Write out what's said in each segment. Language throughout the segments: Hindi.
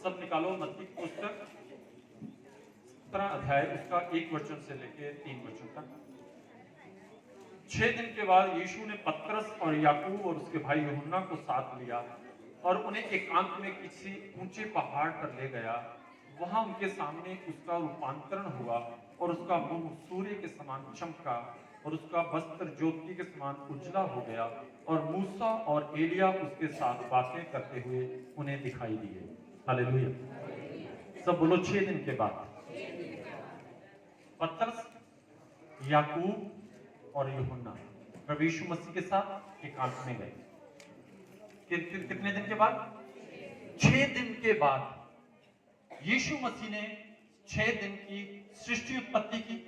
सब निकालो मत्ती की पुस्तक 17 अध्याय उसका 1 वचन से लेके 3 वचन तक। 6 दिन के बाद यीशु ने पतरस और याकूब और उसके भाई यूहन्ना को साथ लिया और उन्हें एकांत में किसी ऊंचे पहाड़ पर ले गया। वहां उनके सामने उसका रूपांतरण हुआ और उसका मुंह सूर्य के समान चमका और उसका वस्त्र ज्योति के समान उजला हो गया और मूसा और एलिया उसके साथ बातें करते हुए उन्हें दिखाई दिए। हालेलुया। सब बोलो 6 दिन के बाद पतरस, याकूब और यूहन्ना प्रभु यीशु मसीह के साथ एकांत में गए। कितने दिन के बाद? 6 दिन के बाद यीशु मसीह ने 6 दिन की सृष्टि उत्पत्ति की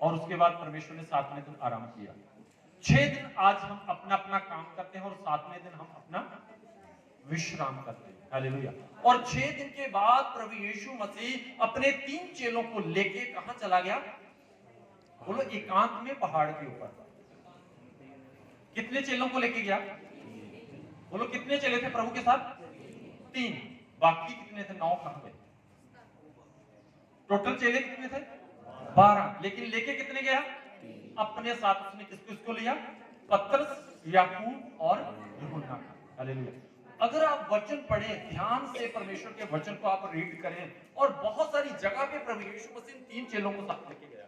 और उसके बाद परमेश्वर ने 7वें दिन आराम किया। 6 दिन आज हम अपना अपना काम करते हैं और 7वें दिन हम अपना विश्राम करते हैं। हालेलुया। और 6 दिन के बाद प्रभु यीशु मसीह अपने 3 चेलों को लेके कहां चला गया? बोलो एकांत में पहाड़ के ऊपर। कितने चेलों को लेके गया? बोलो कितने चेले थे प्रभु के साथ? 3। बाकी कितने थे? 9 कहां गए? टोटल चेले कितने थे? 12। लेकिन लेके कितने गया? अपने साथ उसने किसको लिया? पतरस, याकूब और यूहन्ना। हालेलुया। अगर आप वचन पढ़े ध्यान से, परमेश्वर के वचन को आप रीड करें, और बहुत सारी जगह पे प्रभु यीशु मसीह 3 चेलों को साथ लेके गया।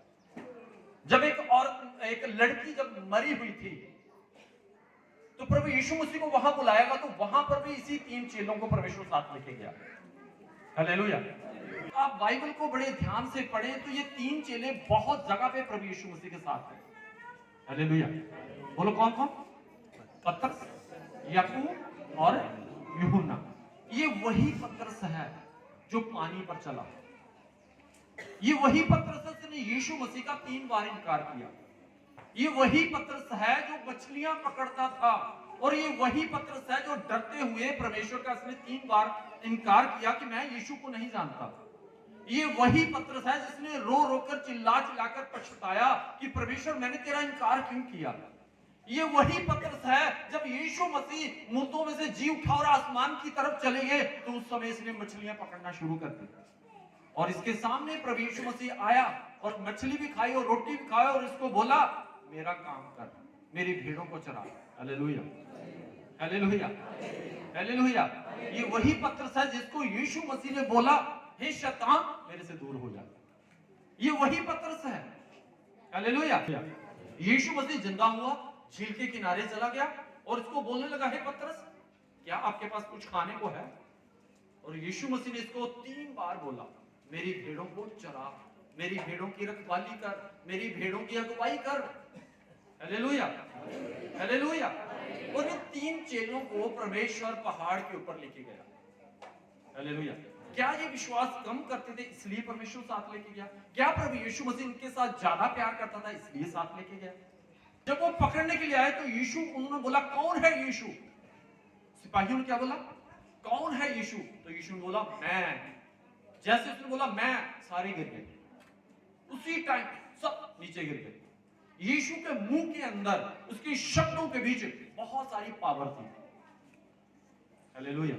जब एक लड़की जब मरी हुई थी तो प्रभु यीशु मसीह को वहां बुलाया, तो वहां पर भी इसी 3 चेलों को परमेश्वर साथ लेके गया। हालेलुया। आप बाइबल को बड़े ध्यान से पढ़ें तो ये 3 चेले बहुत जगह पे प्रभु यीशु मसीह के साथ हैं। हालेलुया। बोलो कौन कौन? पतरस, याकूब और यूहन्ना। ये वही पतरस है जो पानी पर चला। ये वही पतरस है जिसने यीशु मसीह का 3 बार इनकार किया। ये वही पतरस है जो मछलियां पकड़ता था, और ये वही पतरस है जो डरते हुए परमेश्वर का इसने 3 बार इनकार किया कि मैं यीशु को नहीं जानता। ये वही पतरस है जिसने रो रोकर चिल्ला चिल्लाकर पछताया कि परमेश्वर मैंने तेरा इनकार क्यों किया। ये वही पतरस है जब यीशु मसीह मुर्दों में से जी उठा और आसमान की तरफ चले गए तो उस समय इसने मछलियां पकड़ना शुरू कर दी, और इसके सामने प्रभु यीशु मसीह आया और मछली भी खाई और रोटी भी खाई और इसको बोला मेरा काम कर, मेरी भेड़ों को चरा। Hallelujah, hallelujah, hallelujah. ये वही पतरस है जिसको यीशु मसीह ने बोला हे शैतान मेरे से दूर हो जा। ये वही पतरस है। हालेलुया। यीशु मसीह जिंदा हुआ, झील के किनारे चला गया और इसको बोलने लगा हे पतरस क्या आपके पास कुछ खाने को है? और यीशु मसीह ने इसको 3 बार बोला मेरी भेड़ों को चरा, मेरी भेड़ों की रखवाली कर, मेरी भेड़ों की अगुवाई कर। Hallelujah, hallelujah. और ये 3 चेलों को परमेश्वर पहाड़ के ऊपर लेके गया। हालेलुया। क्या ये विश्वास कम करते थे इसलिए परमेश्वर साथ लेके गया? क्या प्रभु यीशु मसीह इनके साथ ज्यादा प्यार करता था इसलिए साथ लेके गया? जब वो पकड़ने के लिए आए तो यीशु, उन्होंने बोला कौन है यीशु? सिपाहियों ने क्या बोला? कौन है यीशु? तो यीशु ने बोला मैं। जैसे उसने बोला मैं, सारे गिर गए। उसी टाइम सब नीचे गिर गए। यीशु के मुंह के अंदर, उसके शब्दों के बीच बहुत सारी पावर थी। Hallelujah,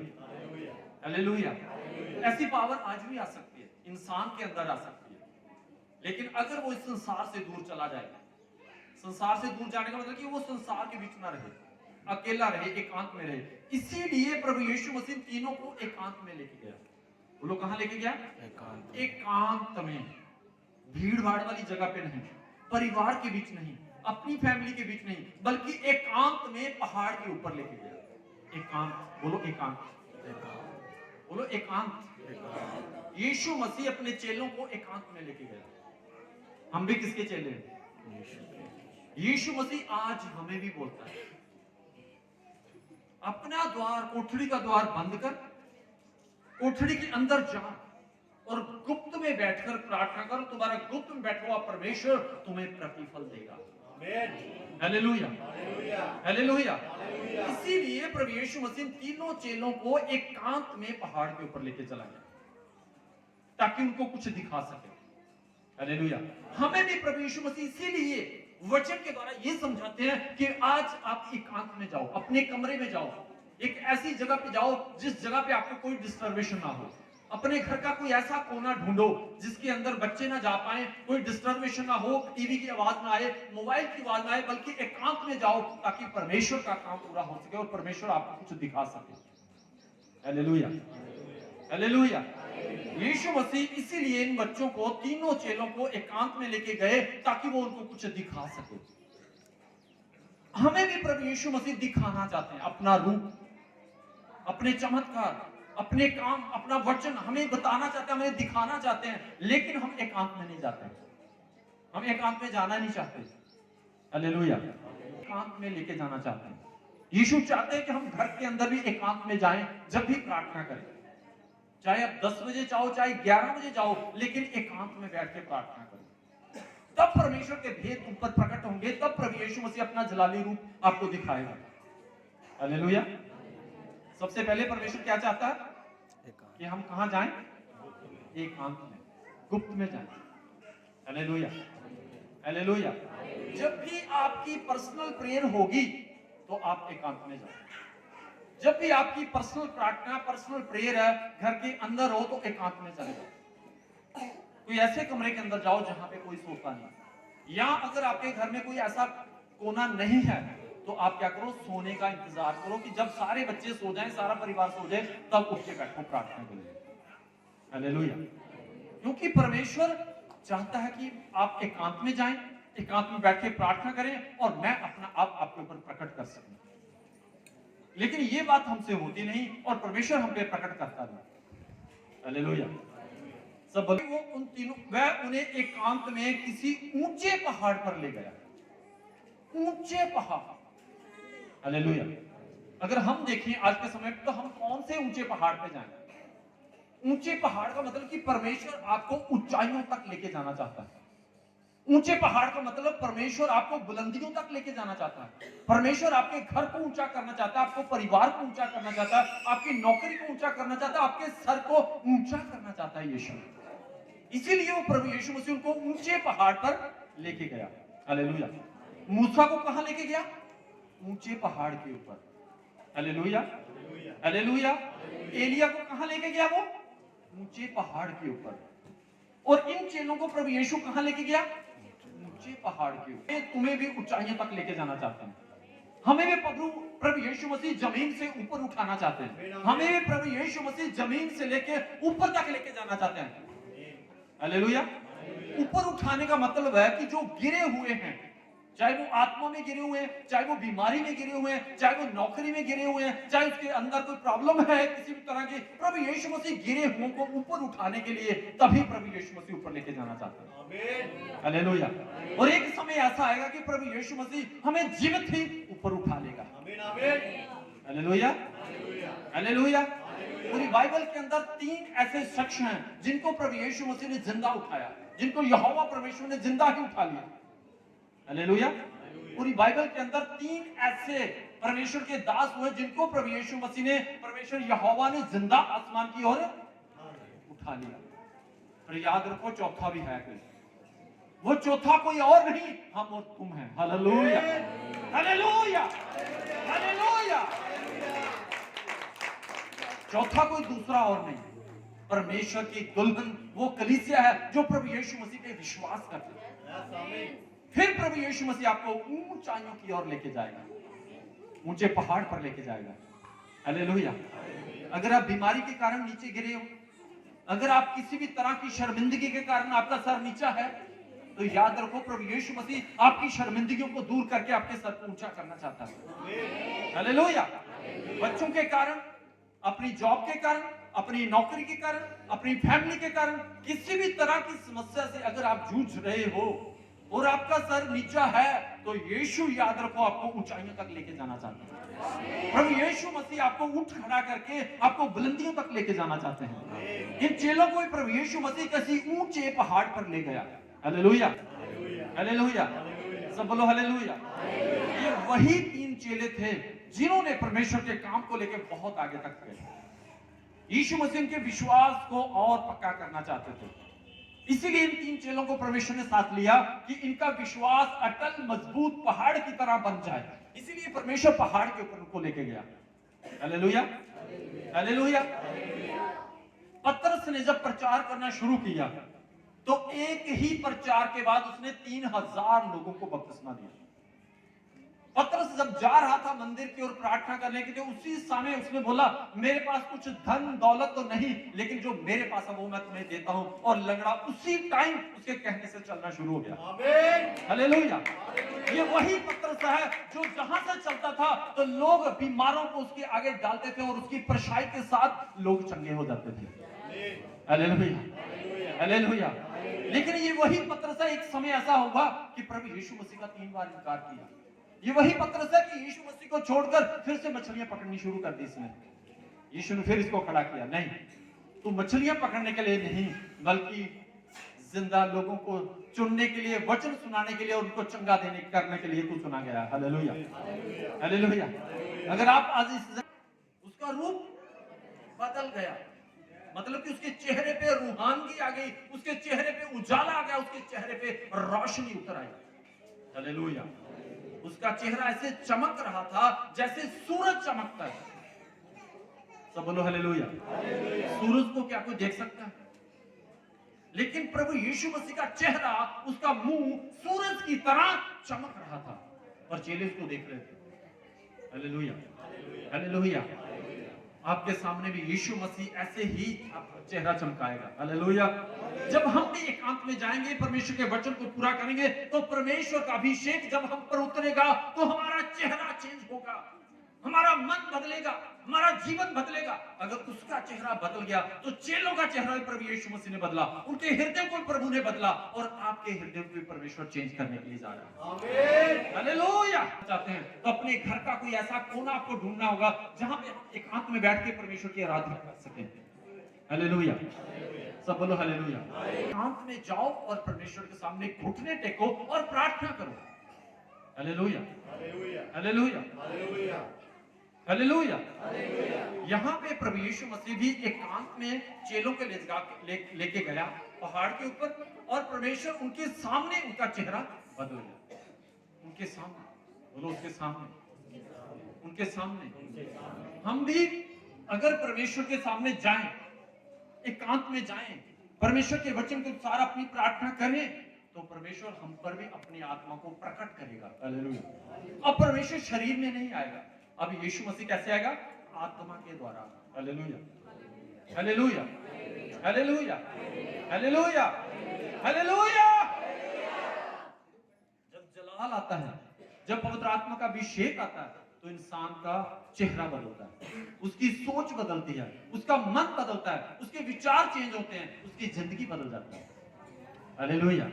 hallelujah. ऐसी पावर आज भी आ सकती है, इंसान के अंदर आ सकती है, लेकिन अगर वो इस संसार से दूर चला जाए, संसार से दूर जाने का मतलब कि वो संसार के बीच ना रहे, अकेला रहे, एकांत में रहे। इसीलिए प्रभु यीशु मसीह तीनों को एकांत में लेके गया। वो लोग कहां लेके गया? एकांत। एकांत में, भीड़ भाड़ वाली जगह पे नहीं, परिवार के बीच नहीं, अपनी फैमिली के बीच नहीं, बल्कि एकांत में पहाड़ के ऊपर लेके गया। एकांत, बोलो एकांत, बोलो एकांत। यीशु मसीह अपने चेलों को एकांत में लेके गया। हम भी किसके चेले हैं? यीशु मसीह आज हमें भी बोलता है अपना द्वार, कोठड़ी का द्वार बंद कर, कोठड़ी के अंदर जा और गुप्त में बैठकर प्रार्थना करो। तुम्हारा गुप्त में बैठा हुआ परमेश्वर तुम्हें प्रतिफल देगा। Hallelujah, hallelujah. इसीलिए प्रभु यीशु मसीह तीनों चेलों को एकांत में पहाड़ के ऊपर लेके चला गया ताकि उनको कुछ दिखा सके। हालेलुया। हमें भी प्रभु यीशु मसीह इसीलिए वचन के द्वारा ये समझाते हैं कि आज आप एकांत में जाओ, अपने कमरे में जाओ, एक ऐसी जगह पे जाओ जिस जगह पे आपको कोई डिस्टर्बेशन ना हो, अपने घर का कोई ऐसा कोना ढूंढो जिसके अंदर बच्चे ना जा पाए, कोई डिस्टर्बेशन ना हो, टीवी की आवाज ना आए, मोबाइल की आवाज ना आए, बल्कि एकांत में जाओ ताकि परमेश्वर का काम पूरा हो सके और परमेश्वर आपको कुछ दिखा सके। Hallelujah, hallelujah. यीशु मसीह इसीलिए इन बच्चों को, तीनों चेलों को एकांत में लेके गए ताकि वो उनको कुछ दिखा सके। हमें भी प्रभु यीशु मसीह दिखाना चाहते हैं, अपना रूप, अपने चमत्कार, अपने काम, अपना वचन हमें बताना चाहते हैं, हमें दिखाना चाहते हैं, लेकिन हम एकांत में नहीं जाते, हम एकांत में जाना नहीं चाहते। हालेलुया, एकांत में लेके जाना चाहते हैं। यीशु चाहते हैं कि हम घर के अंदर भी एकांत में जाएं, जब भी प्रार्थना करें, चाहे आप 10 बजे जाओ, चाहे 11 बजे जाओ, लेकिन एकांत में बैठ के प्रार्थना करें। तब परमेश्वर के भेद तुम पर प्रकट होंगे, तब प्रभु यीशु मसीह अपना जलाली रूप आपको दिखाएगा। हालेलुया। सबसे पहले परमेश्वर क्या चाहता है कि हम कहां जाएं? एकांत में, गुप्त में जाएं। Hallelujah, hallelujah. जब भी आपकी पर्सनल प्रेयर होगी तो आप एकांत में जाओ। जब भी आपकी पर्सनल प्रार्थना, पर्सनल प्रेयर है, घर के अंदर हो, तो एकांत में चले जाओ। कोई ऐसे कमरे के अंदर जाओ जहां पे कोई सोता नहीं, या अगर आपके घर में कोई ऐसा कोना नहीं है तो आप क्या करो, सोने का इंतजार करो कि जब सारे बच्चे सो जाएं, सारा परिवार सो जाए, तब उठ के बैठो प्रार्थना के लिए। हालेलुया। क्योंकि परमेश्वर चाहता है कि आप एकांत में जाएं, एकांत में बैठ के प्रार्थना करें और मैं अपना आप आपके ऊपर प्रकट कर सकूं। लेकिन ये बात हमसे होती नहीं और परमेश्वर हम पे प्रकट करता नहीं। हालेलुया। सब बोले वो उन तीनों, वह उन्हें एकांत में किसी ऊंचे पहाड़ पर ले गया। ऊंचे पहाड़। हालेलुया। अगर हम देखें आज के समय तो हम कौन से ऊंचे पहाड़ पे जाएं? ऊंचे पहाड़ का मतलब कि परमेश्वर आपको ऊंचाइयों तक लेके जाना चाहता है। ऊंचे पहाड़ का मतलब परमेश्वर आपको बुलंदियों तक लेके जाना चाहता है। परमेश्वर आपके घर को ऊंचा करना चाहता है, आपको परिवार को ऊंचा करना चाहता है, आपकी नौकरी को ऊंचा करना चाहता है, आपके सर को ऊंचा करना चाहता है यीशु। इसीलिए वो प्रभु यीशु मसीह उनको ऊंचे पहाड़ पर लेके गया। हालेलुया। मूसा को कहां लेके गया? ऊंचे पहाड़ के ऊपर। Hallelujah, hallelujah. एलिया को कहां लेके गया? वो ऊंचे पहाड़ के ऊपर। और इन चेलों को प्रभु यीशु कहां लेके गया? ऊंचे पहाड़ के ऊपर। तुम्हें भी ऊंचाइयों तक लेके जाना चाहते हैं। हमें भी प्रभु यीशु मसीह जमीन से ऊपर उठाना चाहते हैं। हमें भी प्रभु यीशु मसीह जमीन से लेके ऊपर तक लेके जाना चाहते हैं। हालेलुया। ऊपर उठाने का मतलब है कि जो गिरे हुए हैं, चाहे वो आत्मा में गिरे हुए हैं, चाहे वो बीमारी में गिरे हुए हैं, चाहे वो नौकरी में गिरे हुए हैं, चाहे उसके अंदर कोई प्रॉब्लम है किसी भी तरह की, प्रभु यीशु मसीह गिरे हुओं को ऊपर उठाने के लिए तभी प्रभु यीशु मसीह ऊपर लेके जाना चाहता है। आमीन, हालेलुया। और एक समय ऐसा आएगा कि प्रभु यीशु मसीह हमें जीवित ही ऊपर उठा लेगा। आमीन, आमीन, हालेलुया, हालेलुया। पूरी बाइबल के अंदर 3 ऐसे शख्स हैं जिनको प्रभु यीशु मसीह ने जिंदा उठाया, जिनको यहोवा परमेश्वर ने जिंदा ही उठा लिया। हालेलुया। पूरी बाइबल के अंदर 3 ऐसे परमेश्वर के दास हुए जिनको प्रभु यीशु मसीह ने, परमेश्वर यहोवा ने जिंदा आसमान की ओर उठा लिया। और याद रखो चौथा भी है कोई, वो चौथा कोई और नहीं, हम और तुम हैं। Hallelujah, hallelujah, hallelujah. चौथा कोई दूसरा और नहीं, परमेश्वर की दुल्हन वो कलीसिया है जो प्रभु यीशु मसीह पे विश्वास करती है। फिर प्रभु यीशु मसीह आपको ऊंचाइयों की ओर लेके जाएगा, ऊंचे पहाड़ पर लेके जाएगा। हालेलुया। अगर आप बीमारी के कारण नीचे गिरे हो, अगर आप किसी भी तरह की शर्मिंदगी के कारण आपका सर नीचा है, तो याद रखो प्रभु यीशु मसीह आपकी शर्मिंदगियों को दूर करके आपके सर को ऊंचा करना चाहता है। हालेलुया। बच्चों के कारण, अपनी जॉब के कारण, अपनी नौकरी के कारण, अपनी फैमिली के कारण, किसी भी तरह की समस्या से अगर आप जूझ रहे हो और आपका सर नीचा है, तो यीशु याद रखो आपको ऊंचाइयों तक लेके जाना चाहता है। प्रभु यीशु मसीह आपको उठ खड़ा करके आपको बुलंदियों तक लेके जाना चाहते हैं। इन चेलों को प्रभु यीशु मसीह किसी ऊंचे पहाड़ पर ले गया। Hallelujah, hallelujah. सब बोलो हालेलुया। ये वही 3 चेले थे जिन्होंने परमेश्वर के काम को लेकर बहुत आगे तक गए। यीशु मसीह के विश्वास को और पक्का करना चाहते थे, इसीलिए इन 3 चेलों को परमेश्वर ने साथ लिया कि इनका विश्वास अटल मजबूत पहाड़ की तरह बन जाए। इसीलिए परमेश्वर पहाड़ के ऊपर उनको लेके गया। Hallelujah, hallelujah. पतरस पतरस ने जब प्रचार करना शुरू किया तो एक ही प्रचार के बाद उसने 3000 लोगों को बपतिस्मा दिया। पतरस जब जा रहा था मंदिर की ओर प्रार्थना करने के लिए, उसी समय उसने बोला, मेरे पास कुछ धन दौलत तो नहीं, लेकिन जो मेरे पास है वो मैं तुम्हें देता हूं। और लंगड़ा उसी टाइम उसके कहने से चलना शुरू हो गया। आमीन, हालेलुया। ये वही पतरस है जो जहां से चलता था तो लोग बीमारों को उसके आगे डालते थे और उसकी परछाई के साथ लोग चंगे हो जाते थे। Hallelujah, hallelujah. लेकिन ये वही पतरस है, एक समय ऐसा होगा कि प्रभु यीशु मसीह का 3 बार इनकार किया। ये वही पतरस है कि यीशु मसीह को छोड़कर फिर से मछलियां पकड़नी शुरू कर दी इसने। यीशु ने फिर इसको खड़ा किया, नहीं, तू मछलियां पकड़ने के लिए नहीं, बल्कि जिंदा लोगों को चुनने के लिए, वचन सुनाने के लिए, उनको चंगा देने करने के लिए तू चुना गया। Hallelujah, hallelujah. अगर आप आज उसका रूप बदल गया, मतलब कि उसके चेहरे पे रूहानगी आ गई, उसके चेहरे पे उजाला आ गया, उसके चेहरे पे रोशनी उतर आई। हालेलुया। उसका चेहरा ऐसे चमक रहा था जैसे सूरज चमकता है। सब बोलो हालेलुया। सूरज को क्या कोई देख सकता है? लेकिन प्रभु यीशु मसीह का चेहरा, उसका मुंह सूरज की तरह चमक रहा था और चेले उसको देख रहे थे। Hallelujah, hallelujah. आपके सामने भी यीशु मसीह ऐसे ही चेहरा चमकाएगा। हालेलुया। जब हम भी एकांत में जाएंगे, परमेश्वर के वचन को पूरा करेंगे, तो परमेश्वर का अभिषेक जब हम पर उतरेगा तो हमारा चेहरा चेंज होगा, हमारा मन बदलेगा, हमारा जीवन बदलेगा। अगर उसका चेहरा बदल गया तो चेलों का चेहरा भी प्रभु यीशु मसीह ने बदला, उनके हृदय को प्रभु ने बदला, और आपके हृदय को भी परमेश्वर चेंज करने के लिए जा रहा है। आमीन, हालेलुया। चाहते हैं तो अपने घर का कोई ऐसा कोना आपको ढूंढना होगा जहां पे हम एकांत में बैठ के परमेश्वर की आराधना कर सकें। हालेलुया, सब बोलो हालेलुया। एकांत में जाओ और परमेश्वर के सामने घुटने टेको और प्रार्थना करो। Hallelujah, hallelujah, hallelujah, hallelujah. यहाँ पे प्रभु यीशु मसीह भी एकांत में चेलों के लेके गया पहाड़ के ऊपर, और परमेश्वर उनके सामने उनका चेहरा बदल गया। उनके सामने, बोलो उसके सामने, उनके सामने। हम भी अगर परमेश्वर के सामने जाएं, एकांत में जाएं, परमेश्वर के वचन के अनुसार अपनी प्रार्थना करें, तो परमेश्वर हम पर भी अपनी आत्मा को प्रकट करेगा। हालेलुया। अब परमेश्वर शरीर में नहीं आएगा, अब यीशु मसीह कैसे आएगा? आत्मा के द्वारा। Hallelujah, hallelujah, hallelujah, hallelujah, hallelujah. जब जलाल आता है, जब पवित्र आत्मा का अभिषेक आता है, तो इंसान का चेहरा बदलता है, उसकी सोच बदलती है, उसका मन बदलता है, उसके विचार चेंज होते हैं, उसकी जिंदगी बदल जाती है। हालेलुया।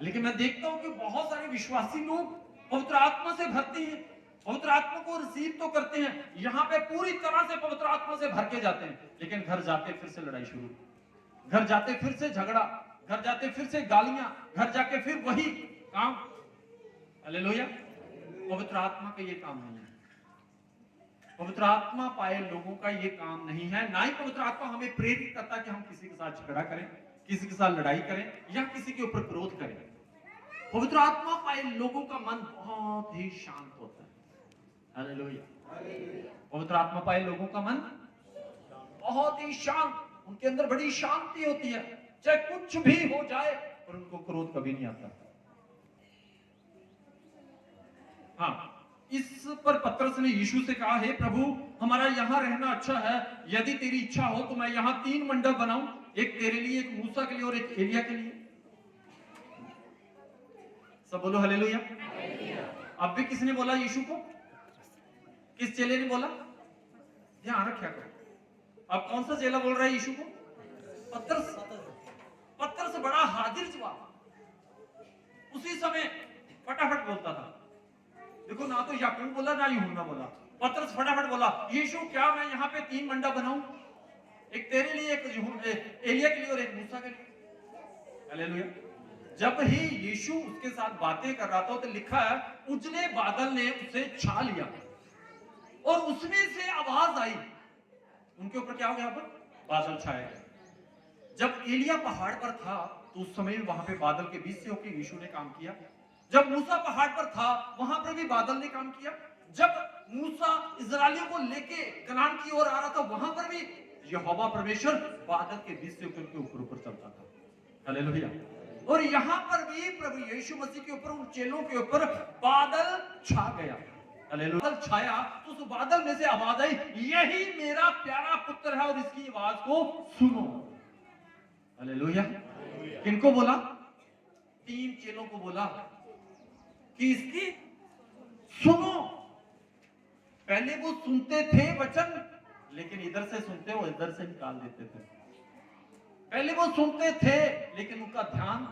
लेकिन मैं देखता हूं कि बहुत सारे विश्वासी लोग पवित्र आत्मा से भरते हैं, पवित्र आत्मा को रिसीव तो करते हैं, यहाँ पे पूरी तरह से पवित्र आत्मा से भर के जाते हैं, लेकिन घर जाते फिर से लड़ाई शुरू, घर जाते फिर से झगड़ा, घर जाते फिर से गालियां, घर जाके फिर वही काम। हालेलुया। पवित्र आत्मा का ये काम नहीं है, पवित्र आत्मा पाए लोगों का ये काम नहीं है। ना ही पवित्र आत्मा हमें प्रेरित करता कि हम किसी के साथ झगड़ा करें, किसी के साथ लड़ाई करें या किसी के ऊपर क्रोध करें। पवित्र आत्मा पाए लोगों का मन बहुत ही शांत होता है। हालेलुया। पवित्र आत्मा पाए लोगों का मन बहुत ही शांत, उनके अंदर बड़ी शांति होती है, चाहे कुछ भी हो जाए, और उनको क्रोध कभी नहीं आता। हाँ, इस पर पतरस ने यीशु से कहा, हे प्रभु, हमारा यहाँ रहना अच्छा है, यदि तेरी इच्छा हो तो मैं यहाँ 3 मंडप बनाऊं, एक तेरे लिए, एक मूसा के लिए और एक एलिया के लिए। सब बोलो हालेलुया। अब भी किसने बोला यीशु को? किस चेले ने बोला? ध्यान रखा करो। अब कौन सा चेला बोल रहा है यीशु को? पतरस। पतरस बड़ा हाजिर जवाब, उसी समय फटाफट बोलता था। देखो, ना तो याकूब बोला ना यूहन्ना बोला, पतरस फटाफट बोला, यीशु क्या मैं यहाँ पे 3 मंडप बनाऊं, एक तेरे लिए, एक एलिया के लिए और एक मूसा के लिए। हालेलुया। जब ही यीशु उसके साथ बातें कर रहा था तो लिखा है, उजले बादल ने उसे छा लिया और उसमें से आवाज आई। उनके ऊपर क्या हो गया? बादल छाया गया। जब एलिया पहाड़ पर था तो उस समय वहां पे बादल के बीच से होकर यीशु ने काम किया। जब मूसा पहाड़ पर था वहां पर भी बादल ने काम किया। जब मूसा इस्राएलियों को लेके कनान की ओर आ रहा था वहां पर भी यहोवा परमेश्वर बादल के बीच से उनके ऊपर चलता था। हालेलुया। और यहां पर भी प्रभु यीशु मसीह के ऊपर, उन चेलों के ऊपर बादल छा गया। हालेलुया। बादल छाया तो उस बादल में से आवाज आई, यही मेरा प्यारा पुत्र है और इसकी आवाज को सुनो। हालेलुया। किनको बोला? 3 चेलों को बोला कि इसकी सुनो। पहले वो सुनते थे वचन, लेकिन इधर से सुनते वो इधर से निकाल देते थे। पहले वो सुनते थे लेकिन उनका ध्यान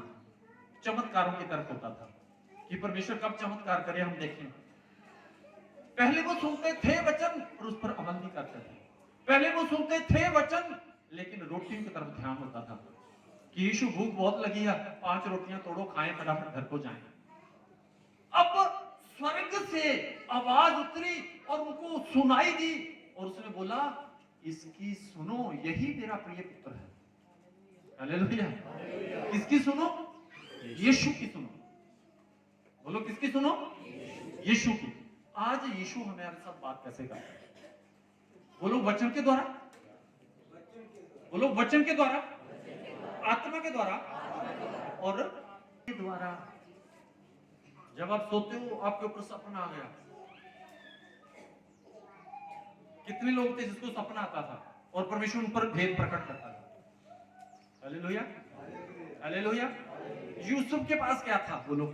चमत्कारों की तरफ होता था कि परमेश्वर कब चमत्कार करे हम देखें। पहले वो सुनते थे वचन और उस पर अमल नहीं करते थे। पहले वो सुनते थे वचन लेकिन रोटियों की तरफ ध्यान होता था कि यीशु भूख बहुत लगी है, 5 रोटियां तोड़ो, खाएं, फटाफट घर को जाएं। अब स्वर्ग से आवाज उतरी और उनको सुनाई दी और उसने बोला, इसकी सुनो, यही मेरा प्रिय पुत्र है। हालेलुया। किसकी सुनो? यीशु की सुनो। बोलो किसकी सुनो? यीशु की। आज यीशु हमारे साथ बात कैसे करता है? बोलो वचन के द्वारा। बोलो वचन के द्वारा, आत्मा के द्वारा और के द्वारा। जब आप सोते हो आपके ऊपर सपना आ गया। कितने लोग थे जिसको सपना आता था और परमेश्वर उन पर भेद प्रकट करता था? हालेलुया। हालेलुया। यूसुफ के पास क्या था? बोलो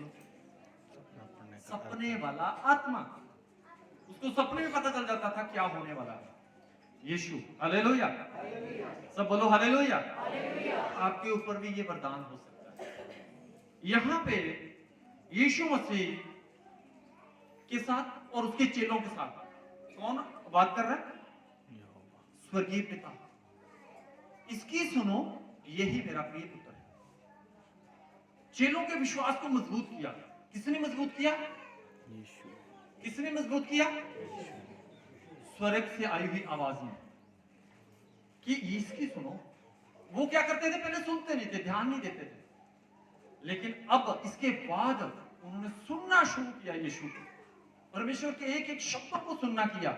सपने वाला आत्मा। उसको सपने में पता चल जाता था क्या होने वाला है। यीशु। हालेलुया। सब बोलो हालेलुया। आपके ऊपर भी ये वरदान हो सकता है। यहां पे यीशु मसीह के साथ और उसके चेलों के साथ कौन बात कर रहा है? स्वर्गीय पिता। इसकी सुनो, यही मेरा प्रिय पुत्र है। चेलों के विश्वास को मजबूत किया। किसने मजबूत किया? यीशु। किसने मजबूत किया? स्वर्ग से आई हुई आवाज में कि इसकी सुनो। वो क्या करते थे? पहले सुनते नहीं थे, ध्यान नहीं देते थे, लेकिन अब इसके बाद उन्होंने सुनना शुरू किया। यीशु को, परमेश्वर के एक एक शब्दों को सुनना किया।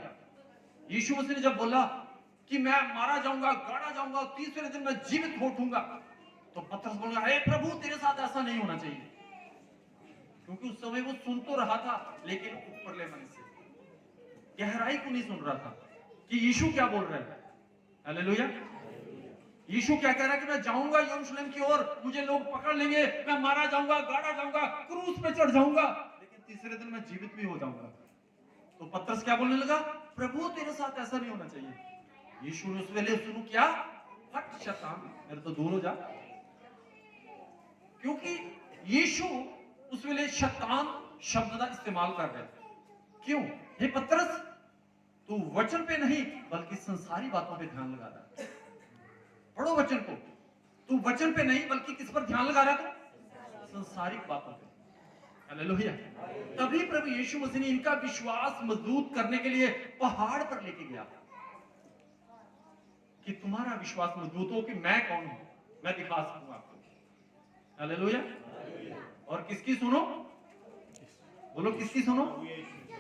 यीशु मसीह ने जब बोला कि मैं मारा जाऊंगा, गाड़ा जाऊंगा, तीसरे दिन मैं जीवित उठूंगा, तो पतरस बोला, हे प्रभु तेरे साथ ऐसा नहीं होना चाहिए। क्योंकि उस समय वो सुन तो रहा था लेकिन ऊपरले मन से, गहराई को नहीं सुन रहा था कि यीशु क्या बोल रहा है। हालेलुया। यीशु क्या कह रहा है कि मैं जाऊंगा यरूशलेम की ओर, मुझे लोग पकड़ लेंगे, मैं मारा जाऊंगा, गाड़ा जाऊंगा, क्रूस पे चढ़ जाऊंगा, लेकिन तीसरे दिन मैं जीवित भी हो जाऊंगा। तो पतरस क्या बोलने लगा? प्रभु तेरे साथ ऐसा नहीं होना चाहिए। यीशु ने उस वेले सुनो क्या? हट शैतान, मेरे तो दूर हो जा। क्योंकि यीशु उस वेले शैतान शब्द का इस्तेमाल कर रहे थे। क्यों? हे पतरस, तू वचन पे नहीं बल्कि संसारी बातों पे ध्यान लगा रहा है। पढ़ो वचन को। तू वचन पे नहीं बल्कि किस पर ध्यान लगा रहा है? तो संसारिक बातों पे। हालेलुया। तभी प्रभु यीशु मसीह ने इनका विश्वास मजबूत करने के लिए पहाड़ पर लेके गया कि तुम्हारा विश्वास मजबूत हो कि मैं कौन हूं, मैं दिखा सकूंगा आपको। हालेलुया। और किसकी सुनो? बोलो किसकी सुनो?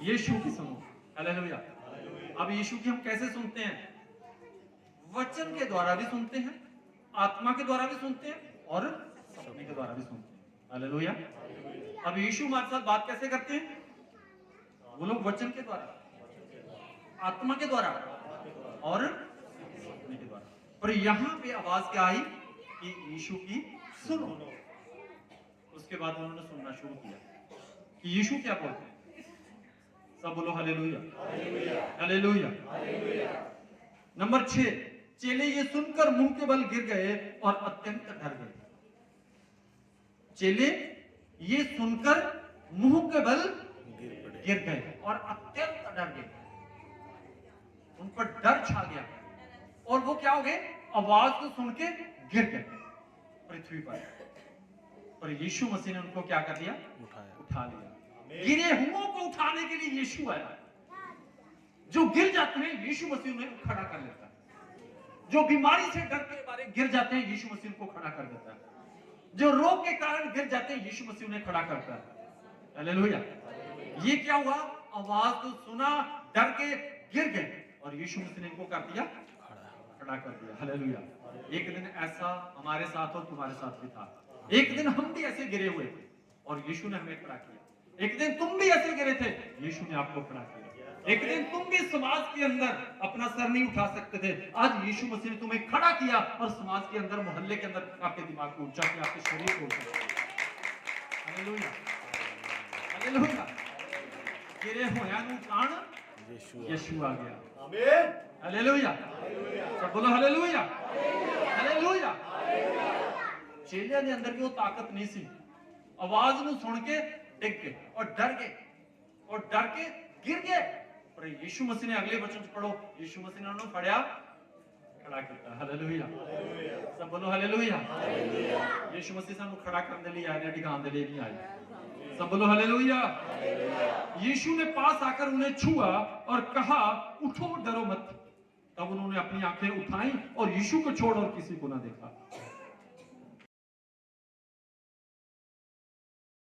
यीशु की सुनो। हालेलुया। अब यीशु की हम कैसे सुनते हैं? वचन के द्वारा भी सुनते हैं, आत्मा के द्वारा भी सुनते हैं और सपने के द्वारा भी सुनते हैं। हालेलुया। अब यीशु हमारे साथ बात कैसे करते हैं? वो लोग वचन के द्वारा, आत्मा के द्वारा और सपने के द्वारा। पर यहां पे आवाज क्या आई कि यीशु की सुनो। उसके बाद उन्होंने सुनना शुरू किया कि यीशु क्या बोलते हैं। सब बोलो हालेलुया। हालेलुया। नंबर 6, चेले ये सुनकर मुंह के बल गिर गए और अत्यंत डर गए। चेले ये सुनकर मुंह के बल गिर गए और अत्यंत डर गए। उन पर डर छा गया और वो क्या हो गए? आवाज को सुन के गिर गए पृथ्वी पर। और यीशु मसीह ने उनको क्या कर दिया? उठा लिया। गिरे हुओं को उठाने के लिए यीशु आया। जो गिर जाते हैं यीशु मसीह उन्हें खड़ा कर लेता है। जो बीमारी से डर के मारे गिर जाते हैं यीशु मसीह उनको खड़ा कर देता है। जो रोग के कारण गिर जाते हैं यीशु मसीह उन्हें खड़ा करता है। हालेलुया। ये क्या हुआ? आवाज को सुना, डर के गिर गए और यीशु मसीह ने इनको कर दिया खड़ा कर दिया। हालेलुया। एक दिन ऐसा हमारे साथ और तुम्हारे साथ भी था। एक दिन हम भी ऐसे गिरे हुए थे और यीशु ने हमें खड़ा किया। एक दिन तुम भी ऐसे गिरे थे, यीशु ने आपको खड़ा किया। एक दिन तुम भी समाज के अंदर अपना सर नहीं उठा सकते थे, आज यीशु मसीह ने तुम्हें खड़ा किया और समाज के अंदर, मोहल्ले के अंदर आपके दिमाग को ऊंचा किया, आपके शरीर को ऊंचा किया। Hallelujah, hallelujah. गिरे होया नु कान यीशु आ गया। आमीन, हालेलुया। सब बोलो हालेलुया, हालेलुया। चेलियां दे अंदर की वो ताकत नहीं सी, आवाज नु सुन के डिग गए और डर गए और डर के गिर गए। पर यीशु मसीह ने अगले वचन पढ़ो, यीशु मसीह ने उन्हें पढ़ा खड़ा किया। हालेलुया, सब बोलो हालेलुया। यीशु मसीह सानू खड़ा करने के लिए आए, डिगाने के लिए नहीं आए। सब बोलो हालेलुया। यीशु ने पास आकर उन्हें छुआ और कहा उठो, डरो मत। तब उन्होंने अपनी आंखें उठाई और यीशु को छोड़ और किसी को ना देखा।